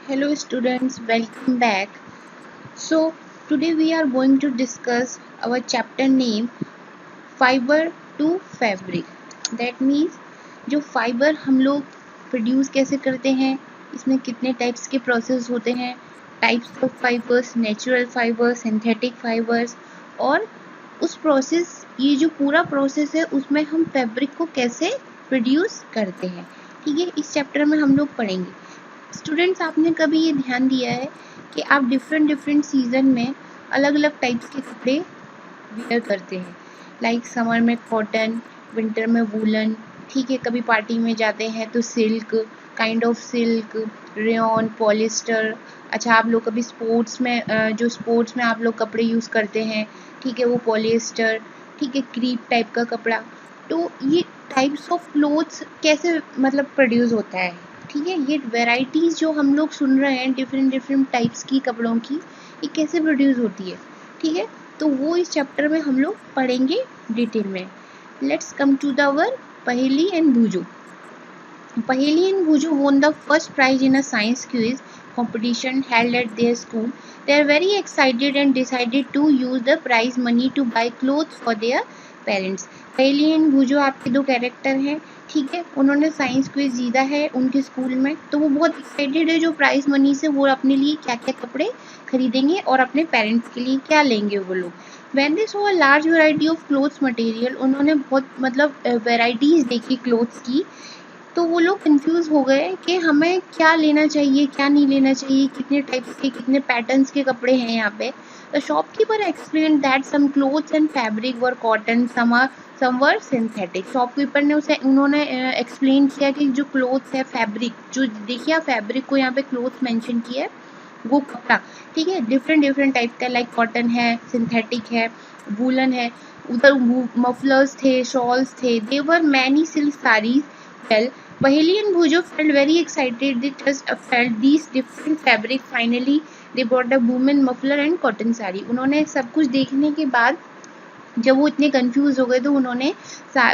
Hello students, welcome back. So today we are going to discuss our chapter name fiber to fabric. That means जो fibre हम लोग produce कैसे करते हैं, इसमें कितने टाइप्स के प्रोसेस होते हैं, types of fibres, natural fibres, synthetic fibres, और उस प्रोसेस, ये जो पूरा प्रोसेस है उसमें हम फैब्रिक को कैसे प्रोड्यूस करते हैं। ठीक है, इस चैप्टर में हम लोग पढ़ेंगे। स्टूडेंट्स, आपने कभी ये ध्यान दिया है कि आप डिफरेंट सीजन में अलग अलग टाइप्स के कपड़े वियर करते हैं? लाइक समर में कॉटन, विंटर में वूलन, ठीक है, कभी पार्टी में जाते हैं तो silk, kind of silk, rayon, polyester. अच्छा, आप लोग कभी स्पोर्ट्स में जो स्पोर्ट्स में आप लोग कपड़े यूज़ करते हैं, ठीक है, वो पॉलिस्टर, ठीक है, क्रीप टाइप का कपड़ा। तो ये टाइप्स ऑफ क्लोथ्स कैसे मतलब प्रोड्यूस होता है, ठीक है, ये वेराइटीज़ जो हम लोग सुन रहे हैं डिफरेंट टाइप्स की कपड़ों की, ये कैसे प्रोड्यूस होती है, ठीक है, तो वो इस चैप्टर में हम लोग पढ़ेंगे डिटेल में। लेट्स कम टू द अवर पहेली and भूजो. Paheli and Bhuju won the first prize in a science quiz competition held at their school. They are very excited and decided to use the prize money to buy clothes for their parents. पहेली and भूजो आपके दो character हैं, ठीक है, उन्होंने science quiz जीता है उनके स्कूल में, तो वो बहुत एक्साइटेड है जो प्राइज मनी से वो अपने लिए क्या क्या कपड़े खरीदेंगे और अपने पेरेंट्स के लिए क्या लेंगे वो लोग। When they saw a large variety of clothes material, उन्होंने बहुत मतलब वेराइटीज़ देखी क्लोथ्स की, तो वो लोग कंफ्यूज हो गए कि हमें क्या लेना चाहिए, क्या नहीं लेना चाहिए, कितने टाइप्स के, कितने पैटर्न्स के कपड़े हैं यहाँ पे। The shopkeeper explain that some clothes and fabric were cotton, some were synthetic. Shopkeeper ने उन्होंने एक्सप्लेन किया कि जो क्लोथ्स है, फैब्रिक, जो देखिए आप फैब्रिक को यहाँ पे क्लोथ मेंशन किया है, वो कपड़ा, ठीक है, डिफरेंट टाइप का, लाइक कॉटन है, सिंथेटिक है, वूलन है, उधर मफलर्स थे, शॉल्स थे, there were many silk saris. Well, Paheli and Bhujo felt very excited. They just felt these different fabric. Finally, they bought a woman muffler and cotton saree. उन्होंने सब कुछ देखने के बाद जब वो इतने कंफ्यूज हो गए तो उन्होंने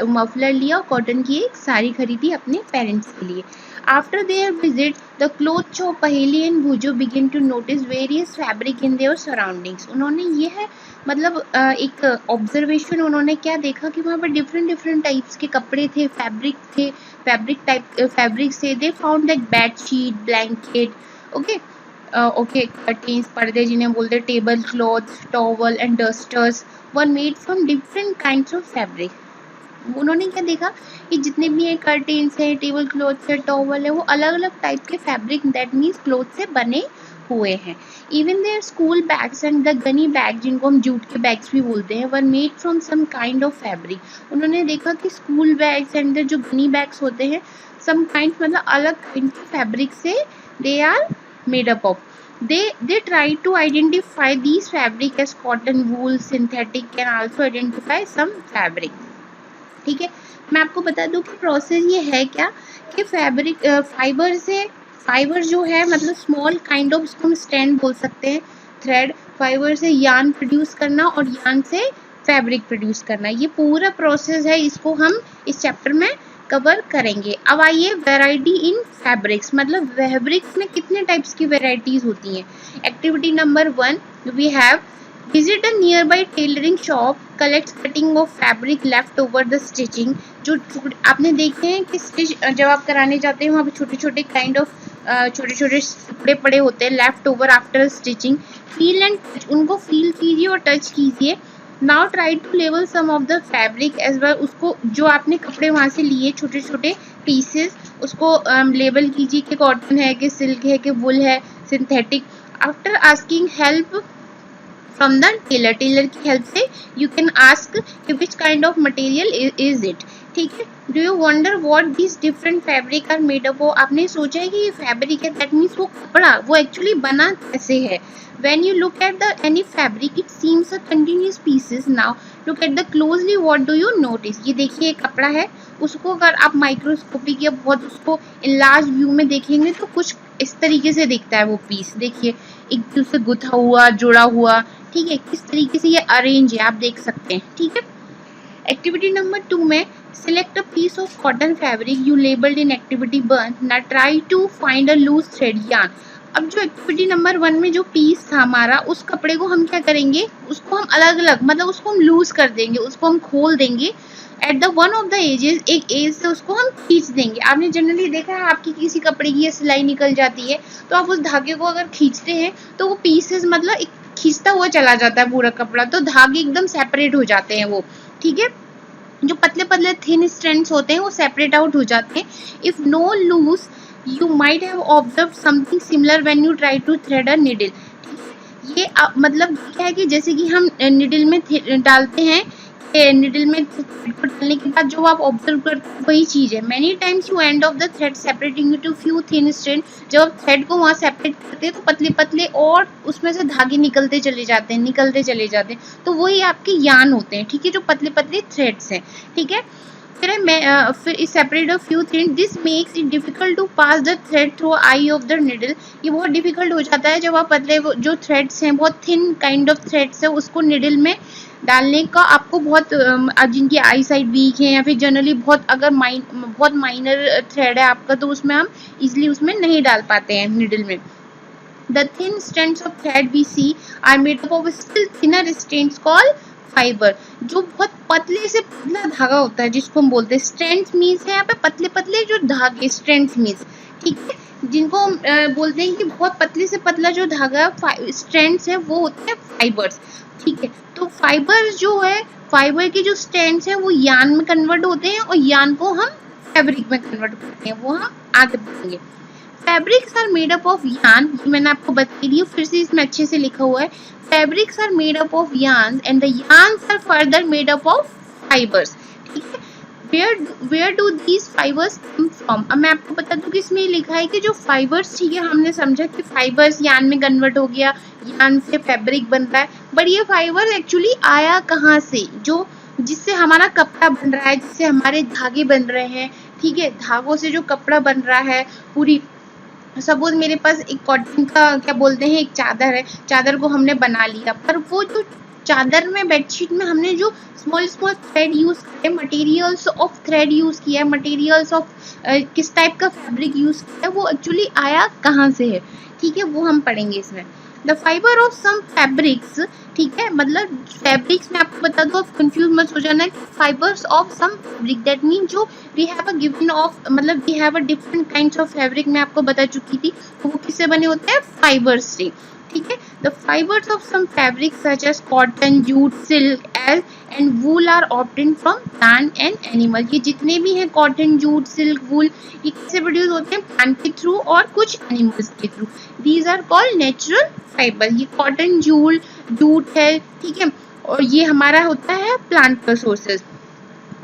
मफलर लिया और कॉटन की एक साड़ी खरीदी अपने पेरेंट्स के लिए। After their visit the cloth shop, Paheli and Boojho begin to notice various fabric in their surroundings. उन्होंने ये है मतलब एक ऑब्जर्वेशन, उन्होंने क्या देखा कि वहाँ पर डिफरेंट टाइप्स के कपड़े थे, फैब्रिक से। They found that bedsheet, blanket, okay, curtains, पर्दे जिन्हें बोलते, table clothes, towel and dusters were made from different kinds of fabric. उन्होंने क्या देखा कि जितने भी हैं कर्टेन्स है, टेबल क्लॉथ्स है, टॉवल है, वो अलग अलग टाइप के फैब्रिक, दैट मीन्स क्लॉथ से बने हुए हैं। Even their school bags and the gunny bag, जिनको हम जूट के बैग्स भी बोलते हैं, were made from some kind of fabric. उन्होंने देखा कि स्कूल बैग्स एंड जो गनी बैग्स होते हैं, सम काइंड मतलब अलग काइंड के फैब्रिक से they are made up of. They try to identify these fabric as cotton, wool, synthetic, can also identify some fabric. ठीक है, मैं आपको बता दूं कि प्रोसेस ये है क्या कि फैब्रिक फाइबर जो है मतलब स्मॉल काइंड ऑफ, उसको हम स्टैंड बोल सकते हैं, थ्रेड, फाइबर से यार्न प्रोड्यूस करना और यार्न से फैब्रिक प्रोड्यूस करना, ये पूरा प्रोसेस है, इसको हम इस चैप्टर में कवर करेंगे। अब आइए वैरायटी इन फैब्रिक्स, मतलब फैब्रिक्स में कितने टाइप्स की वैरायटीज होती हैं। Activity number 1, we have visit a near by tailoring shop, collect cutting of fabric left over the stitching. जो आपने देखे हैं कि स्टिच जब आप कराने जाते हैं वहाँ पे छोटे काइंड ऑफ छोटे टुकड़े पड़े होते हैं left over after stitching. Feel and touch, उनको फील कीजिए और टच कीजिए। नाउ ट्राई टू लेवल some of the fabric as well, उसको जो आपने कपड़े वहाँ से लिए छोटे पीसेस, उसको लेबल कीजिए कि कॉटन है कि सिल्क है कि वुल है, synthetic. After asking help from the tailor की हेल्प से यू कैन आस्क कि which kind of material is it, ठीक है। Do you wonder what this different fabric are made up, आपने सोचा है कि ये फैब्रिक है, दैट मीन्स वो कपड़ा वो एक्चुअली बना कैसे है। When you look at the any fabric, it seems a continuous pieces. Now look at the closely. What do you notice? ये देखिए कपड़ा है, उसको अगर आप माइक्रोस्कोपिक या बहुत उसको लार्ज व्यू में देखेंगे तो कुछ इस तरीके से दिखता है वो पीस। देखिए एक दूसरे गुथा हुआ, जुड़ा हुआ, ठीक है, किस तरीके से ये अरेंज है आप देख सकते हैं, ठीक है। एक्टिविटी नंबर 2 में select a piece of cotton fabric you labeled in activity 1. Now try to find a loose thread yarn. अब जो एक्टिविटी नंबर 1 में जो पीस था हमारा, उस कपड़े को हम क्या करेंगे, उसको हम अलग अलग मतलब उसको हम लूज कर देंगे, उसको हम खोल देंगे at the one of the edges, एक एज से उसको हम खींच देंगे। आपने जनरली देखा है आपकी किसी कपड़े की ये सिलाई निकल जाती है तो आप उस धागे को अगर खींचते हैं तो वो पीसेस मतलब एक खींचता हुआ चला जाता है पूरा कपड़ा, तो धागे एकदम सेपरेट हो जाते हैं वो, ठीक है। जो पतले पतले थिन स्ट्रैंड्स होते हैं वो सेपरेट आउट हो जाते हैं। If no loose you might have observe something similar when you try to thread a needle. ये मतलब क्या है कि जैसे कि हम निडल में डालते हैं, निडल में थ्रेड को डालने के बाद जो आप ऑब्जर्व करते हैं वही चीज है। Many times you end of the thread separating to few thin strand, जब आप थ्रेड को वहां सेपरेट करते हैं तो पतले पतले और उसमें से धागे निकलते चले जाते हैं, तो वही आपके यान होते हैं, ठीक है, जो पतले पतले थ्रेड्स हैं, ठीक है। फिर separate a few thread, this makes it difficult to pass the thread through eye of the needle. ये बहुत डिफिकल्ट हो जाता है जब आप पतले जो थ्रेड्स हैं, बहुत थिन काइंड ऑफ थ्रेड्स है, उसको निडल में डालने का आपको बहुत जिनकी आई साइट वीक है या फिर जनरली बहुत माइनर थ्रेड है आपका, तो उसमें हम इजिली उसमें नहीं डाल पाते हैं निडल में। The thin strands of thread we see are made up of still thinner strands called fibre. जो बहुत पतले से पतला धागा होता है जिसको हम बोलते हैं स्ट्रैंड्स, मीन्स है यहाँ पे पतले पतले जो धागे, स्ट्रैंड्स मीन्स, ठीक है, जिनको हम बोलते हैं कि बहुत पतले से पतला जो धागा स्ट्रैंड्स है वो होते हैं फाइबर्स, ठीक है। तो फाइबर्स जो है, फाइबर के जो स्ट्रैंड्स है वो यान में कन्वर्ट होते हैं और यान को हम फैब्रिक में कन्वर्ट करते हैं, वो हम आगे बढ़ेंगे। Fabrics are made up of yarn, मैंने आपको बता दी, फिर से इसमें अच्छे से लिखा हुआ है, fabrics are made up of yarn and the yarns are further made up of fibres, ठीक है। Where do these fibres come from, अब मैं आपको बता दूं कि इसमें लिखा है कि जो फाइबर्स, ठीक है, हमने समझा कि फाइबर्स यान में कन्वर्ट हो गया, यान से फैब्रिक बनता है, बट ये फाइबर एक्चुअली आया कहाँ से, जो जिससे हमारा कपड़ा बन रहा है, जिससे हमारे धागे बन रहे हैं, ठीक है, धागों से जो कपड़ा बन रहा है पूरी, सपोज मेरे पास एक कॉटन का क्या बोलते हैं एक चादर है, चादर को हमने बना लिया, पर वो जो चादर में बेडशीट में हमने जो स्मॉल स्मॉल थ्रेड यूज किए, मटेरियल्स ऑफ थ्रेड यूज किया है, मटेरियल्स ऑफ किस टाइप का फैब्रिक यूज किया है, वो एक्चुअली आया कहाँ से है, ठीक है, वो हम पढ़ेंगे इसमें। The fibre of some fabrics, ठीक है, मतलब फैब्रिक्स में आपको बता दो, आप कंफ्यूज मत हो जाना, fibres of some fabric that mean जो we have a given of, मतलब we have a different kinds of fabric, मैं आपको बता चुकी थी, तो वो किससे बने होते हैं, फाइबर्स से, ठीक है। The fibres of some fabric such as cotton, jute, silk and wool are obtained from plant and animal. ये जितने भी हैं कॉटन, जूट, सिल्क, वूल, ये किससे प्रोड्यूस होते हैं, प्लांट के थ्रू और कुछ एनिमल्स के थ्रू। These are called natural fibre. ये कॉटन, जूट है, ठीक है, और ये हमारा होता है प्लांट का सोर्सेज।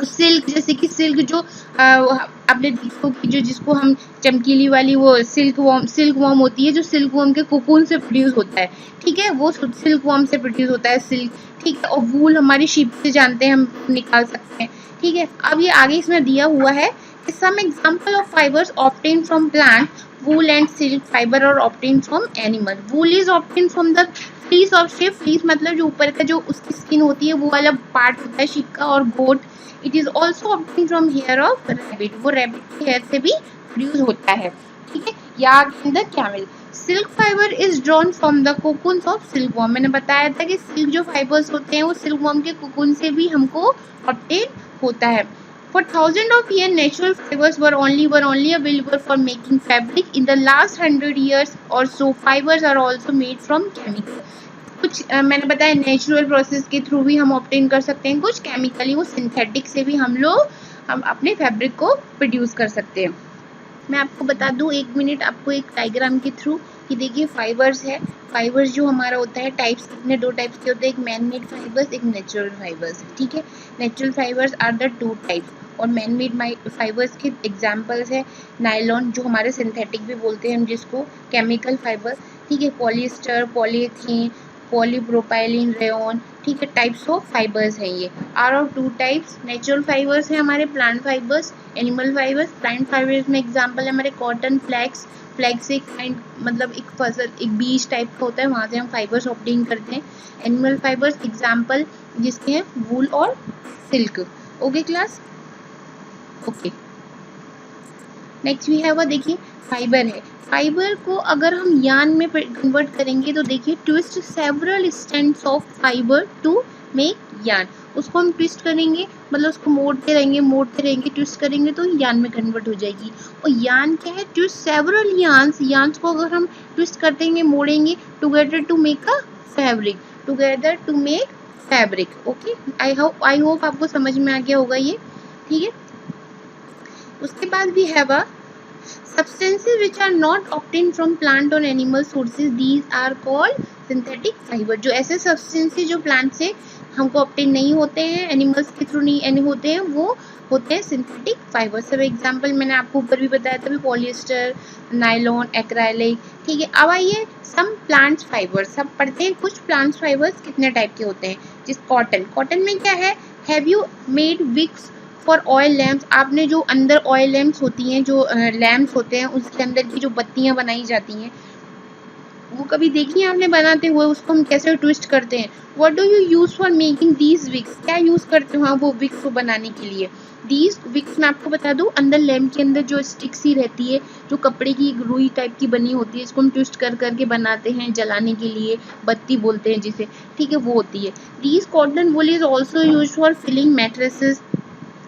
सिल्क, जैसे कि सिल्क जो आपने देखो कि जो जिसको हम चमकीली वाली वो सिल्क वॉर्म होती है, जो सिल्क वॉर्म के कोकून से प्रोड्यूस होता है, ठीक है, वो सिल्क वॉर्म से प्रोड्यूस होता है सिल्क, ठीक है। और वूल हमारी शीप से जानते हैं, हम निकाल सकते हैं, ठीक है। अब ये आगे इसमें दिया हुआ है, some example of fibres obtained from plant, wool and silk fibre और obtained from animal. Wool is obtained from the fleece of sheep, fleece मतलब जो ऊपर का जो उसकी स्किन होती है वो वाला पार्ट होता है शीप का, और goat. It is also obtained from hair of rabbit, वो रैबिट के हेयर से भी प्रोड्यूस होता है, ठीक है। Yak and the camel. Silk fibre is drawn from the cocoons of silk worm, मैंने बताया था कि सिल्क जो फाइबर्स होते हैं वो सिल्क वॉर्म के कोकून से भी हमको ऑब्टेन होता है। For thousands of years, natural fibers were only available for making fabric. In the last 100 years or so, fibers are also made from chemical. कुछ मैंने बताया नेचुरल प्रोसेस के थ्रू भी हम ऑब्टेन कर सकते हैं, कुछ केमिकली वो सिंथेटिक से भी हम अपने फैब्रिक को प्रोड्यूस कर सकते हैं। मैं आपको बता दूं, 1 मिनट आपको एक डायग्राम के थ्रू कि देखिए फाइबर्स है, फाइबर्स जो हमारा होता है टाइप्स कितने, 2 टाइप्स के होते हैं, एक मैन मेड फाइबर्स, एक नेचुरल फाइबर्स, ठीक है। Natural fibres are the 2 types, और मैन मेड फाइबर्स के एग्जांपल्स है नायलॉन, जो हमारे सिंथेटिक भी बोलते हैं हम जिसको, केमिकल फाइबर, ठीक है, पॉलिएस्टर, पॉलीथीन, पॉलीप्रोपाइलिन, रेयन, ठीक है, टाइप्स ऑफ फाइबर्स हैं ये। Are of 2 types, natural fibres है हमारे, plant fibres, animal fibres. Plant fibres में एग्जांपल है हमारे कॉटन, फ्लैक्स, फ्लैक्स एक काइंड मतलब एक फसल, एक बीज टाइप का होता है, वहाँ से हम फाइबर्स ऑब्टेन करते हैं। एनिमल फाइबर्स एग्जांपल जिसके हैं वूल और silk. Okay class, okay. Next we have देखिए फाइबर है। फाइबर को अगर हम यान में कन्वर्ट करेंगे तो देखिए twist several strands of fibre to make yarn. उसको हम ट्विस्ट करेंगे, मतलब उसको मोड़ते रहेंगे, ट्विस्ट करेंगे तो यान में कन्वर्ट हो जाएगी। और यान क्या है? ट्विस्ट सेवरल यान्स को अगर हम ट्विस्ट करते हैं, मोड़ेंगे together to make a fabric, together to make fabric. Okay, I hope आपको समझ में आ गया होगा ये, ठीक है। उसके बाद भी have a substances which are not obtained from plant or animal sources, these are called synthetic fiber। जो ऐसे substances जो plant से हमको obtain नहीं होते हैं, animals के थ्रू नहीं होते हैं, वो होते हैं synthetic fiber। सब एग्जाम्पल मैंने आपको ऊपर भी बताया था, पॉलिएस्टर, नायलॉन, एक्राइलिक, ठीक है। अब आइए सम प्लांट्स फाइबर्स, सब पढ़ते हैं कुछ प्लांट्स फाइबर्स कितने टाइप के होते हैं। जिस कॉटन में क्या है? Have you made wicks for oil lamps, आपने जो अंदर ऑयल लैम्प्स होती हैं, जो लैम्प्स होते हैं उसके अंदर की जो बत्तियां बनाई जाती हैं, वो कभी देखी है आपने बनाते हुए? उसको हम कैसे ट्विस्ट करते हैं। What do you use for making these wicks, क्या यूज करते हो वो विक्स को बनाने के लिए? दीज विक्स मैं आपको बता दूं, अंदर लैम्प के अंदर जो स्टिक सी रहती है, जो कपड़े की रुई टाइप की बनी होती है, इसको हम ट्विस्ट कर करके बनाते हैं जलाने के लिए, बत्ती बोलते हैं जिसे, ठीक है, वो होती है। These cotton wool is also use for filling mattresses,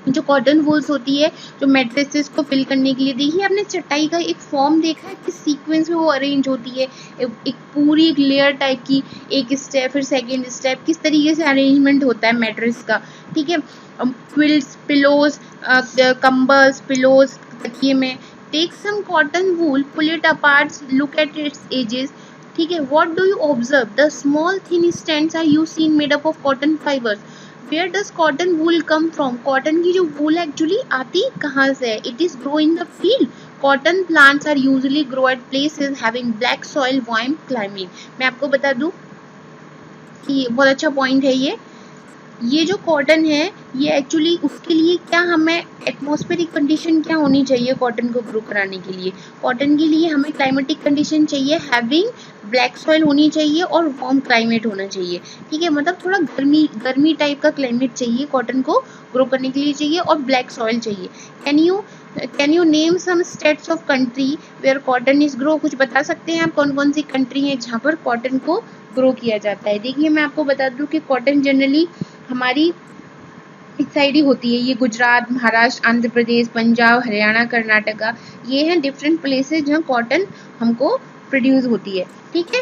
जो कॉटन वूल्स होती है जो मैट्रेसेस को फिल करने के लिए। देखिए आपने चटाई का एक फॉर्म देखा है, किस सीक्वेंस में वो अरेंज होती है, एक पूरी एक लेयर टाइप की, एक स्टेप फिर सेकेंड स्टेप, किस तरीके से अरेंजमेंट होता है मैट्रेस का, ठीक है। क्विल्ट्स, पिलोज, कंबल्स, पिलोज, तकिए में। Take some cotton wool, pull it apart, look at its edges, ठीक है। What do you observe? The small thin stands are you seen made up of cotton fibres. Where does cotton wool come from? Cotton की जो वूल actually आती कहाँ से है? It is grow in the field. Cotton plants are usually grow at places having black soil, warm climate। मैं आपको बता दूं कि बहुत अच्छा पॉइंट है ये जो कॉटन है ये एक्चुअली उसके लिए क्या हमें एटमॉस्फेरिक कंडीशन क्या होनी चाहिए कॉटन को ग्रो कराने के लिए? कॉटन के लिए हमें क्लाइमेटिक कंडीशन चाहिए, हैविंग ब्लैक सॉइल होनी चाहिए और वार्म क्लाइमेट होना चाहिए, ठीक है। मतलब थोड़ा गर्मी टाइप का क्लाइमेट चाहिए, कॉटन को ग्रो करने के लिए चाहिए, और ब्लैक सॉइल चाहिए। Can you name some states of country where cotton is grow? कुछ बता सकते हैं आप कौन कौन सी कंट्री है जहाँ पर कॉटन को ग्रो किया जाता है? देखिए मैं आपको बता दूं कि कॉटन जनरली हमारी इस साइड ही होती है, ये गुजरात, महाराष्ट्र, आंध्र प्रदेश, पंजाब, हरियाणा, कर्नाटका, ये हैं डिफरेंट प्लेसेस जहाँ कॉटन हमको प्रोड्यूस होती है, ठीक है।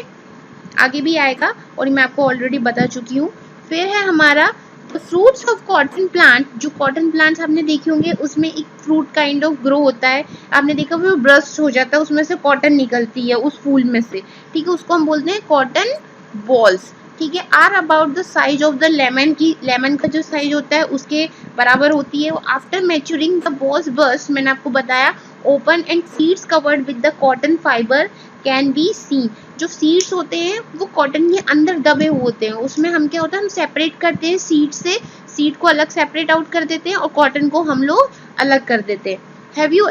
आगे भी आएगा और मैं आपको ऑलरेडी बता चुकी हूँ। फिर है हमारा फ्रूट्स ऑफ कॉटन प्लांट। जो कॉटन प्लांट्स आपने देखे होंगे उसमें एक फ्रूट काइंड ऑफ ग्रो होता है, आपने देखा वो ब्रस्ट हो जाता है, उसमें से कॉटन निकलती है उस फूल में से, ठीक है। उसको हम बोलते हैं कॉटन बॉल्स, ठीक है। Are about the size of the lemon, की लेमन का जो साइज होता है उसके बराबर होती है। After maturing the bolls burst, मैंने आपको बताया, open and seeds covered with the cotton fibre can be seen. जो सीड्स होते हैं वो कॉटन के अंदर दबे हुए होते हैं, उसमें हम क्या होता है, हम सेपरेट करते हैं सीड से, सीड को अलग सेपरेट आउट कर देते हैं और कॉटन को हम लोग अलग कर देते हैं। Have you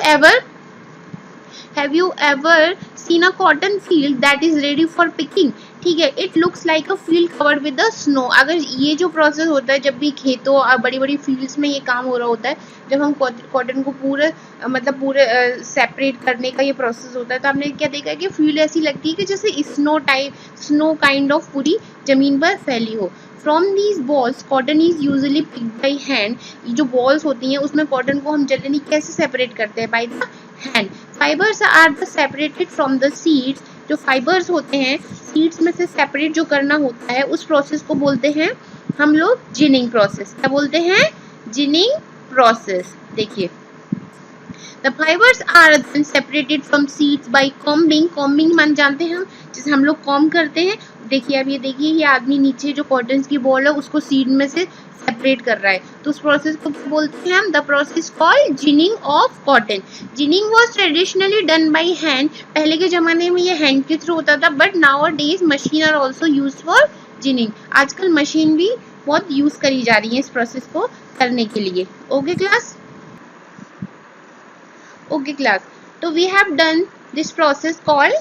ever seen a cotton field that is ready for picking, ठीक है। It looks like a field covered with the snow. अगर ये जो प्रोसेस होता है जब भी खेतों और बड़ी बड़ी फील्ड्स में ये काम हो रहा होता है, जब हम कॉटन को पूरे सेपरेट करने का ये प्रोसेस होता है, तो आपने क्या देखा है कि फील्ड ऐसी लगती है कि जैसे स्नो काइंड ऑफ पूरी जमीन पर फैली हो। From these balls cotton is usually picked by hand. ये जो बॉल्स होती हैं उसमें कॉटन को हम जनरली कैसे सेपरेट करते हैं? By the hand. Fibres are the separated from the seeds. जो फाइबर्स होते हैं सीड्स में से सेपरेट जो करना होता है उस प्रोसेस को बोलते हैं हम लोग जिनिंग प्रोसेस। क्या बोलते हैं? Ginning process. देखिए The fibers are then separated from seeds by combing। combing मान जानते हैं हम, जिसे हम लोग कॉम्ब करते हैं। देखिए अब ये देखिए, ये आदमी नीचे जो कॉटन की बॉल है उसको सीड में से सेपरेट कर रहा है, तो उस प्रोसेस को बोलते हैं हम the process called ginning of cotton. Ginning was traditionally done by hand. पहले के जमाने में ये हैंड के थ्रू होता था, but nowadays machine are also used for ginning. आजकल मशीन भी बहुत यूज करी जा रही है इस प्रोसेस को करने के लिए। Okay class? Okay class, so we have done this process called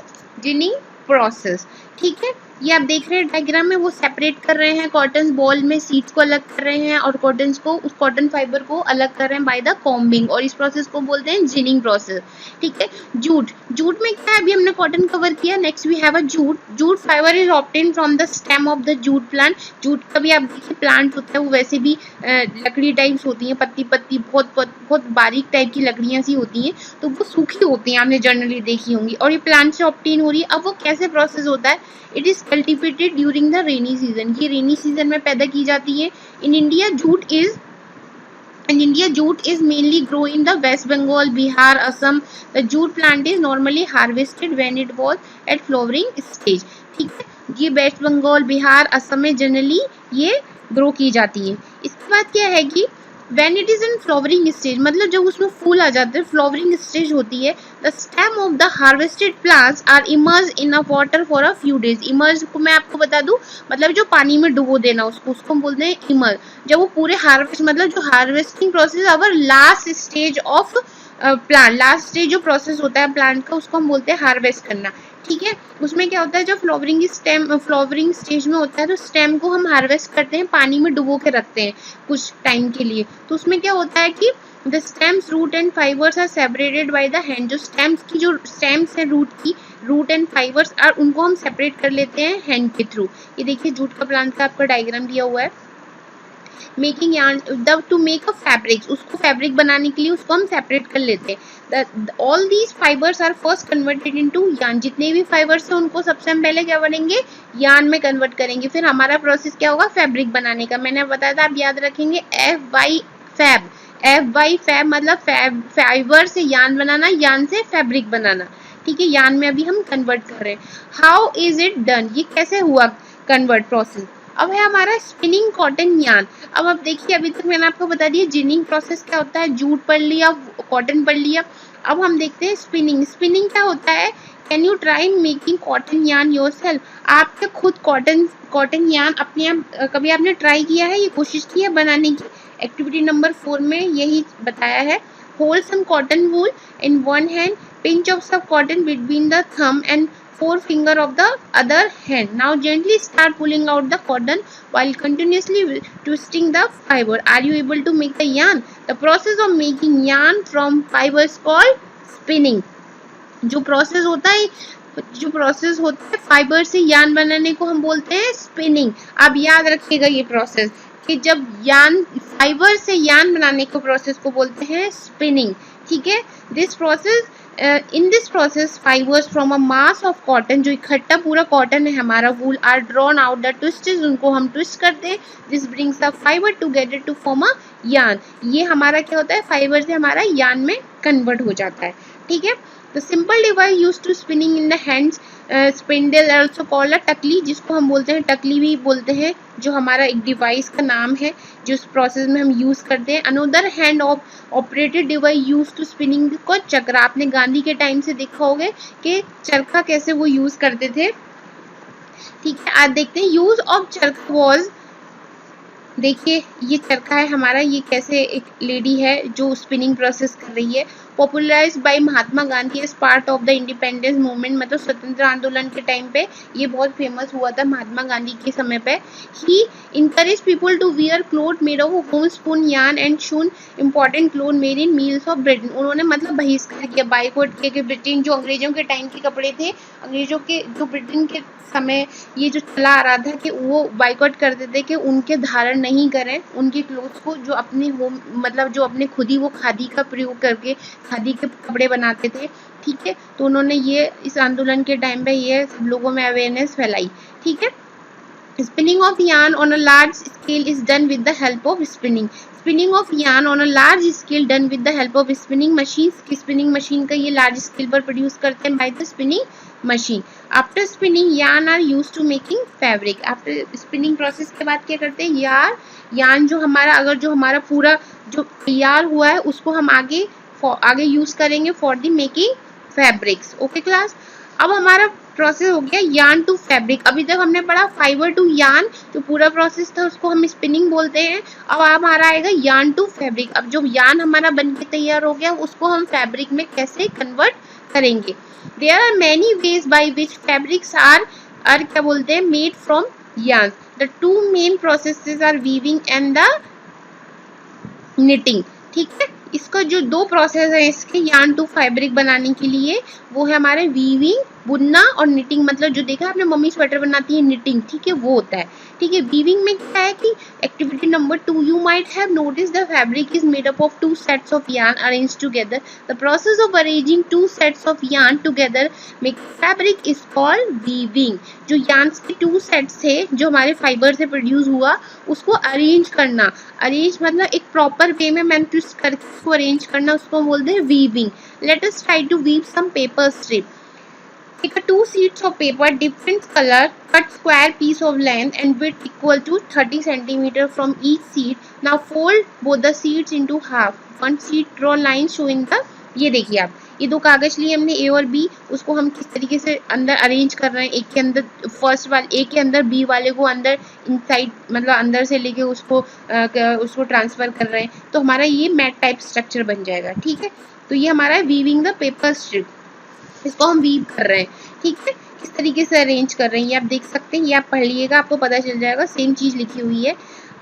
ginning process। ठीक है, ये आप देख रहे हैं डायग्राम में, वो सेपरेट कर रहे हैं कॉटन बॉल में, सीड्स को अलग कर रहे हैं और कॉटन को, उस कॉटन फाइबर को अलग कर रहे हैं बाय द कॉम्बिंग, और इस प्रोसेस को बोलते हैं जिनिंग प्रोसेस। ठीक है, जूट, जूट में क्या है, अभी हमने कॉटन कवर किया, next we have a jute. Jute fibre is obtain from the stem of the jute plant. Jute का भी आप देखिए प्लांट होता है, वो वैसे भी लकड़ी टाइप्स होती हैं, पत्ती पत्ती बहुत बहुत बारीक टाइप की लकड़ियां सी होती हैं, तो वो सूखी होती हैं, आपने जनरली देखी होंगी, और ये प्लांट से ऑब्टेन हो रही है। अब वो कैसे प्रोसेस होता है, it is cultivated during the rainy season, ये रेनी सीजन में पैदा की जाती है। In India jute is mainly grow in the West Bengal, Bihar, Assam. The jute plant is normally harvested when it was at flowering stage. ठीक है, ये waste Bengal, Bihar, Assam में जनरली ये ग्रो की जाती है। इसके बाद क्या है कि when it is in flowering stage, मतलब जब उसमें फूल आ जाते हैं, फ्लावरिंग स्टेज होती है, the stem of the harvested plants are immersed in a water for a few days. immerse को मैं आपको बता दूं, मतलब जो पानी में डुबो देना, उसको हम बोलते हैं इमर। जब वो पूरे हार्वेस्ट, मतलब जो harvesting process our last stage of plant, last stage जो प्रोसेस होता है प्लांट का, उसको हम बोलते हैं हार्वेस्ट करना। ठीक है, उसमें क्या होता है, जब फ्लावरिंग स्टेज में होता है तो स्टेम को हम हार्वेस्ट करते हैं, पानी में डुबो के रखते हैं कुछ टाइम के लिए। तो उसमें क्या होता है कि the stems, root and fibres are separated by the hand. जो स्टेम्स है रूट एंड फाइबर्स आर, उनको हम सेपरेट कर लेते हैं हैंड के थ्रू। ये देखिए जूट का प्लांट का आपका डायग्राम दिया हुआ है। Making yarn, to make a fabric, उसको फैब्रिक बनाने के लिए उसको हम सेपरेट कर लेते हैं। All these fibres are first converted into yarn. जितने भी फाइबर्स हैं उनको सबसे हम पहले क्या बनेंगे, यार्न में कन्वर्ट करेंगे। फिर हमारा प्रोसेस क्या होगा, फैब्रिक बनाने का। मैंने बताया था, आप याद रखेंगे फैब, फैब मतलब फाइबर से यार्न बनाना, यार्न से फैब्रिक बनाना। ठीक है, यार्न में अभी हम कन्वर्ट कर रहे हैं। हाउ इज इट डन, ये कैसे हुआ कन्वर्ट प्रोसेस। अब है हमारा स्पिनिंग कॉटन यार्न। अब आप देखिए, अभी तक मैंने आपको बता दिया जिनिंग प्रोसेस क्या होता है, जूट पढ़ लिया, कॉटन पढ़ लिया। अब हम देखते हैं स्पिनिंग। स्पिनिंग क्या होता है, can you try making cotton yarn yourself. आपके खुद कॉटन यार्न अपने आप कभी आपने ट्राई किया है, ये कोशिश की है बनाने की। एक्टिविटी नंबर 4 में यही बताया है। Hold some cotton wool in one hand, pinch of some cotton between the thumb and forefinger of the other hand. Now gently start pulling out the cotton while continuously twisting the fiber. Are you able to make the yarn? The process of making yarn from fiber is called spinning. जो process होता है fibre से yarn बनाने को हम बोलते हैं spinning. आप याद रखिएगा ये प्रोसेस, कि जब यार्न, फाइबर से यार्न बनाने को प्रोसेस को बोलते हैं स्पिनिंग। ठीक है, this process, in this process fibres from a mass of cotton, जो इकट्ठा पूरा कॉटन है हमारा, wool are drawn out the twisted, उनको हम ट्विस्ट करते हैं। This brings the fibre together to form a yarn. ये हमारा क्या होता है, फाइबर से हमारा यार्न में कन्वर्ट हो जाता है। ठीक है, the simple device use to spinning in the hands, spindle also called a takli, जिसको हम बोलते हैं टकली भी बोलते हैं, जो हमारा एक डिवाइस का नाम है जो इस प्रोसेस में हम यूज करते हैं। Another hand operated device use to spinning को चक्र। आपने गांधी के टाइम से देखा होगा कि चरखा कैसे वो यूज करते थे। ठीक है, आज देखते हैं यूज ऑफ चरखा वॉज। देखिए ये चरखा है हमारा, ये कैसे एक लेडी है जो स्पिनिंग प्रोसेस कर रही है। Popularised by Mahatma Gandhi as part of the independence movement, मतलब स्वतंत्र आंदोलन के टाइम पे ये बहुत फेमस हुआ था महात्मा गांधी के समय पे। He encourage people to wear cloth made of home spun yarn and shun, important cloth made in mills of Britain. उन्होंने मतलब बहिष्कार किया, बाइकआउट किया कि ब्रिटेन, जो अंग्रेजों के टाइम के कपड़े थे, अंग्रेजों के जो ब्रिटेन के समय ये जो चला आ रहा था कि वो बाइकआउट करते थे कि उनके धारण नहीं करें उनके क्लोथ्स को, जो अपने होम, मतलब जो अपने खुद ही वो खादी का प्रयोग करके खादी के कपड़े बनाते थे। ठीक है, तो उन्होंने ये इस आंदोलन के टाइम पे ये सब लोगों में अवेयरनेस फैलाई। ठीक है, spinning of yarn on a large scale is done with the help of spinning. Spinning of yarn on a large scale done with the help of spinning machine. Spinning machine का ये large scale पर produce करते हैं by the spinning machine. After spinning yarn are use to making fabric. After spinning process के बाद क्या करते हैं, यार्न जो हमारा, अगर जो हमारा पूरा जो तैयार हुआ है उसको हम आगे यूज करेंगे for the making fabrics. Okay class, अब हमारा प्रोसेस हो गया यार्न टू फैब्रिक। अभी तक हमने पढ़ा फाइबर टू यार्न, जो पूरा प्रोसेस था उसको हम स्पिनिंग बोलते हैं। अब हमारा आएगा यार्न टू फैब्रिक। अब जो यार्न हमारा बनके तैयार हो गया उसको हम फैब्रिक में कैसे कन्वर्ट करेंगे। There are many ways by which fabrics are are क्या बोलते हैं, made from yarns. The two main processes are weaving and the knitting. ठीक है, इसका जो दो प्रोसेस है इसके यार्न टू फैब्रिक बनाने के लिए, वो है हमारे वीविंग बुनना, और निटिंग मतलब जो देखा आपने मम्मी स्वेटर बनाती है निटिंग, ठीक है, वो होता है। ठीक है, वीविंग में क्या है कि activity number 2, you might have notice the fabric is made up of 2 sets of yarn arranged together. The process of arranging 2 sets of yarn together make fabric is called weaving. जो yarns के 2 sets थे जो हमारे fibre से produce हुआ, उसको arrange करना, arrange मतलब एक प्रॉपर वे में मैंने ट्विस्ट करके उसको अरेंज करना, उसको बोलते हैं weaving. Let us try to weave some paper strip. Take 2 sheets of paper, different color, cut square piece of length and width equal to 30 cm from each sheet. Now fold both the sheets into half. One sheet draw line showing the, ये देखिए आप, ये दो कागज लिए हमने ए और B, उसको हम किस तरीके से अंदर अरेंज कर रहे हैं, एक के अंदर फर्स्ट वाले ए के अंदर बी वाले को अंदर इनसाइड मतलब अंदर से लेके उसको ट्रांसफर कर रहे हैं, तो हमारा ये मैट टाइप स्ट्रक्चर बन जाएगा. ठीक है, तो ये हमारा वीविंग द पेपर स्ट्रिप, इसको हम वीव कर रहे हैं. ठीक है, किस तरीके से अरेंज कर रहे हैं ये आप देख सकते हैं, ये आप पढ़ लीजिएगा, आपको पता चल जाएगा, सेम चीज लिखी हुई है.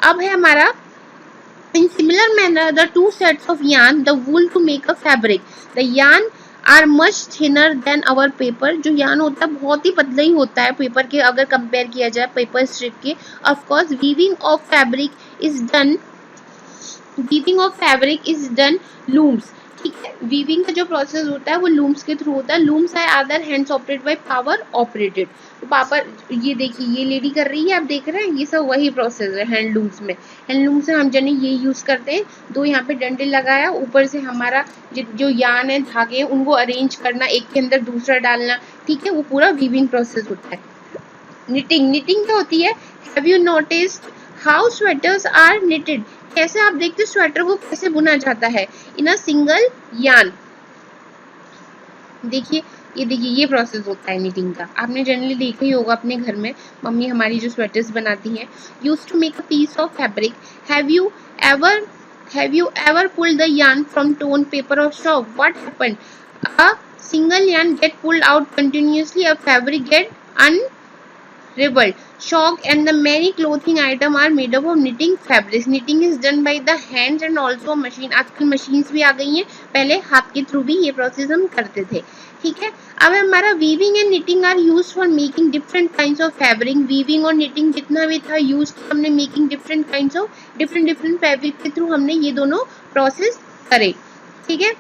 अब है हमारा in similar manner the two sets of yarn the wool to make a fabric. The yarn are much thinner than our paper. जो yarn होता है बहुत ही पतला ही होता है पेपर के अगर कंपेयर किया जाए पेपर स्ट्रिप के. Of course weaving of fabric is done looms. ठीक है, वीविंग का जो प्रोसेस होता है वो लूम्स के थ्रू होता है. लूम्स है other hands operated by power operated. तो पावर, ये देखिए ये लेडी कर रही है, आप देख रहे हैं, ये सब वही प्रोसेस है हैंडलूम्स में. हैंडलूम्स में हम जने ये यूज करते हैं, दो यहाँ पे डंडे लगाया, ऊपर से हमारा जो यार्न है धागे उनको अरेंज करना, एक के अंदर दूसरा डालना. ठीक है, वो पूरा वीविंग प्रोसेस होता है. निटिंग क्या होती है, have you noticed how sweaters are knitted. कैसे आप देखते स्वेटर को कैसे बुना जाता है, इन अ सिंगल यार्न. देखिए ये प्रोसेस होता है निटिंग का. आपने जनरली देखा ही होगा अपने घर में, मम्मी हमारी जो स्वेटर्स बनाती हैं, used to make a piece of fabric. Have you ever pulled the yarn from torn paper और shop. What happened, a single yarn get pulled out continuously, a fabric get unraveled. Shock and the many clothing items are made up of knitting fabrics. Knitting is done by the hands and also machine. आजकल machines भी आ गई हैं, पहले हाथ के through भी ये process हम करते थे. ठीक है, अब हमारा weaving and knitting are use for making different kinds of fabric. Weaving और निटिंग जितना भी था यूज हमने making different kinds of different fabric के थ्रू हमने ये दोनों प्रोसेस करे. ठीक है,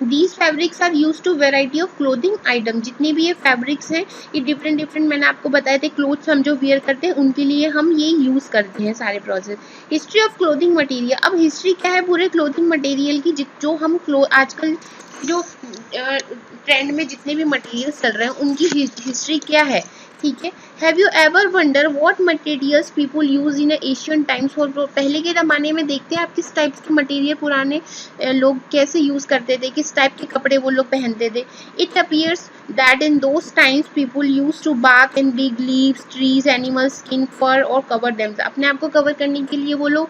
These fabrics are used to variety of clothing item. जितने भी ये fabrics हैं ये different मैंने आपको बताए थे clothes हम जो wear करते हैं उनके लिए हम ये use करते हैं सारे process. History of clothing material. अब history क्या है पूरे clothing material की, जो हम आजकल जो ट्रेंड में जितने भी मटेरियल्स चल रहे हैं उनकी हिस्ट्री क्या है. ठीक है, have you ever wonder what materials people use in Asian times. और पहले के ज़माने में देखते हैं आप किस टाइप के मटेरियल पुराने लोग कैसे यूज करते थे, किस टाइप के कपड़े वो लोग पहनते थे. It appears that in those times people use to bark and big leaves trees animal skin fur और कवर देम. अपने आप को कवर करने के लिए वो लोग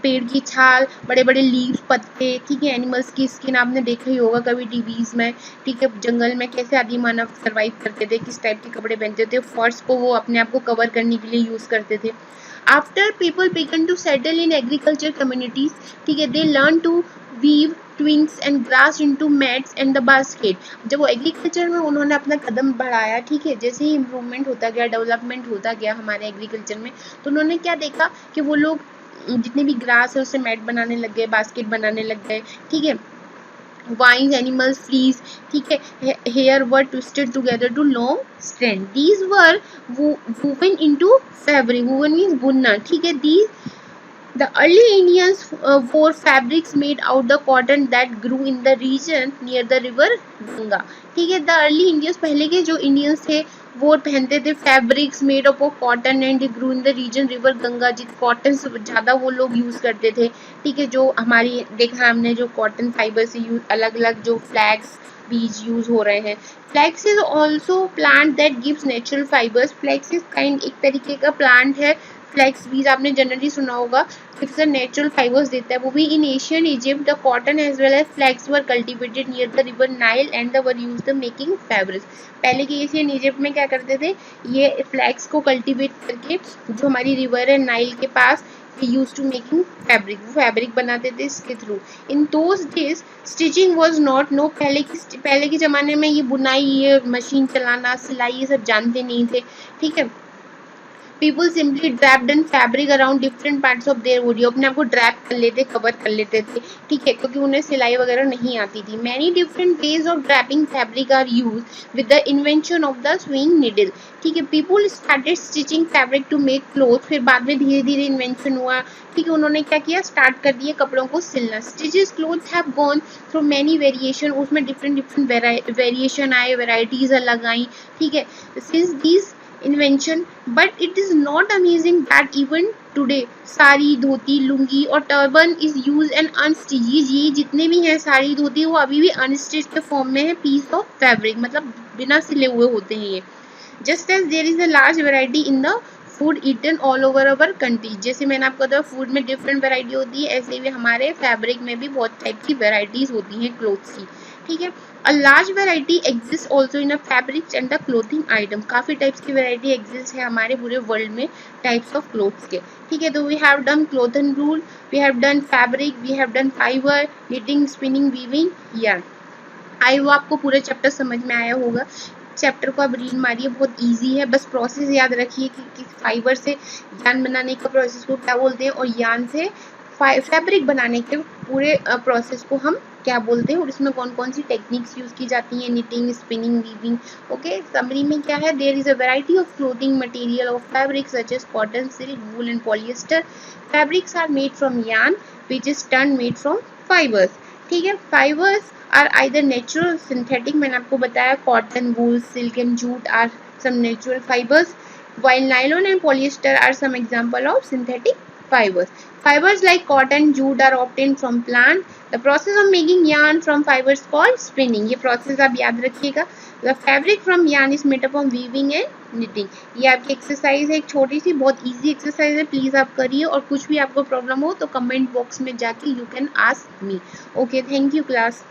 पेड़ की छाल, बड़े बड़े लीव्स, पत्ते, ठीक है, एनिमल्स की स्किन आपने देखा ही होगा कभी टीवीज में. ठीक है, जंगल में कैसे आदि मानव सर्वाइव करते थे, किस टाइप के कपड़े पहनते थे, फर्श को वो अपने आप को कवर करने के लिए यूज करते थे. After people begin to settle in agriculture communities, ठीक है, they learn to weave twigs and grass into mats and the basket. जब वो एग्रीकल्चर में उन्होंने अपना कदम बढ़ाया, ठीक है, जैसे ही इम्प्रूवमेंट होता गया, डेवलपमेंट होता गया हमारे एग्रीकल्चर में, तो उन्होंने क्या देखा कि वो लोग जितने भी ग्रास है उससे मैट बनाने लग गए, बास्केट बनाने लग गए. ठीक है, vines, animals, fleas, ठीक है, hair were twisted together to long strand. These were woven into fabric. Woven means बुनना. ठीक है, the early Indians wore fabrics made out the cotton that grew in the region near the river Ganga. ठीक है, the early Indians, पहले के जो Indians थे वो पहनते थे fabrics made up of cotton and grew in the region river Ganga. जी कॉटन से ज़्यादा वो लोग यूज़ करते थे. ठीक है, जो हमारी देखा हमने जो कॉटन फाइबर से यूज अलग अलग जो फ्लैक्स बीज यूज हो रहे हैं. Flax is also plant that gives natural fibres. Flax is kind एक तरीके का प्लांट है फ्लैक्स बीज आपने जनरली सुना होगा, इट्स अ नेचुरल फाइबर्स देता है वो भी। In Asian Egypt the cotton as well as flax were cultivated near the river Nile and the were used the making fabrics. पहले के एशियन इजिप्ट में क्या करते थे, ये फ्लैक्स को कल्टीवेट करके जो हमारी रिवर है नाइल के पास, यूज टू मेकिंग फैब्रिक, वो फैब्रिक बनाते थे इसके through. In those days stitching was not know, पहले के ज़माने में ये बुनाई, ये मशीन चलाना, सिलाई, ये सब जानते नहीं थे, ठीक है। People simply draped in fabric around different parts of their body, अपने आप को ड्रैप कर लेते, कवर कर लेते थे, ठीक है, क्योंकि उन्हें सिलाई वगैरह नहीं आती थी। Many different ways of draping fabric are use with the invention of the sewing needle, ठीक है। People started stitching fabric to make cloth, फिर बाद में धीरे धीरे इन्वेंशन हुआ, ठीक है, उन्होंने क्या किया, स्टार्ट कर दिए कपड़ों को सिलना। Stitches cloth have gone through many variation, उसमें डिफरेंट डिफरेंट वेरिएशन आए, वेराइटीज अलग आई, ठीक है, since these invention, but it is not amazing that even today sari, dhoti, lungi और turban is used and unstitched, ये जितने भी हैं साड़ी, धोती, वो अभी भी अनस्टिच्ड फॉर्म में है, पीस ऑफ फैब्रिक, मतलब बिना सिले हुए होते हैं ये। Just as there is a large variety in the food eaten all over our country, जैसे मैंने आपको बताया फूड में डिफरेंट वेराइटी होती है, ऐसे भी हमारे फैब्रिक में भी बहुत टाइप की वेराइटीज होती हैं क्लोथ्स की, ठीक है। A large variety exists also in a fabrics and the clothing item, काफी टाइप्स की वेराइटी एग्जिस्ट है हमारे पूरे वर्ल्ड में टाइप्स ऑफ क्लोथ्स के, ठीक है। तो we have done cloth and wool, we have done fabric, we have done fibre, knitting, spinning, weaving, yarn. I वो आपको पूरा चैप्टर समझ में आया होगा। चैप्टर को आप रीड मारिए, बहुत इजी है, बस प्रोसेस याद रखिए कि फाइबर से यार्न बनाने का प्रोसेस को क्या बोलते हैं, और यार्न से फैब्रिक बनाने के पूरे प्रोसेस को हम क्या बोलते हैं, और इसमें कौन कौन सी टेक्निक्स यूज की जाती हैं, knitting, spinning, weaving, okay. Summary में क्या है, there is a variety of clothing material of fabric such as cotton, silk, wool and polyester. Fabrics are made from yarn which is turn made from fibres, ठीक है। Fibres are either natural, synthetic, मैंने आपको बताया cotton, wool, silk and jute are some natural fibres, while nylon and polyester are some example of synthetic fibers. Fibers like cotton, jute are obtained from plant. The process of making yarn from fibers called spinning. ये process आप याद रखिएगा। The fabric from yarn is made up of weaving and knitting. ये आपकी exercise है, एक छोटी सी बहुत इजी एक्सरसाइज है, प्लीज आप करिए, और कुछ भी आपको प्रॉब्लम हो तो कमेंट बॉक्स में जाके you can ask me. Okay, thank you class.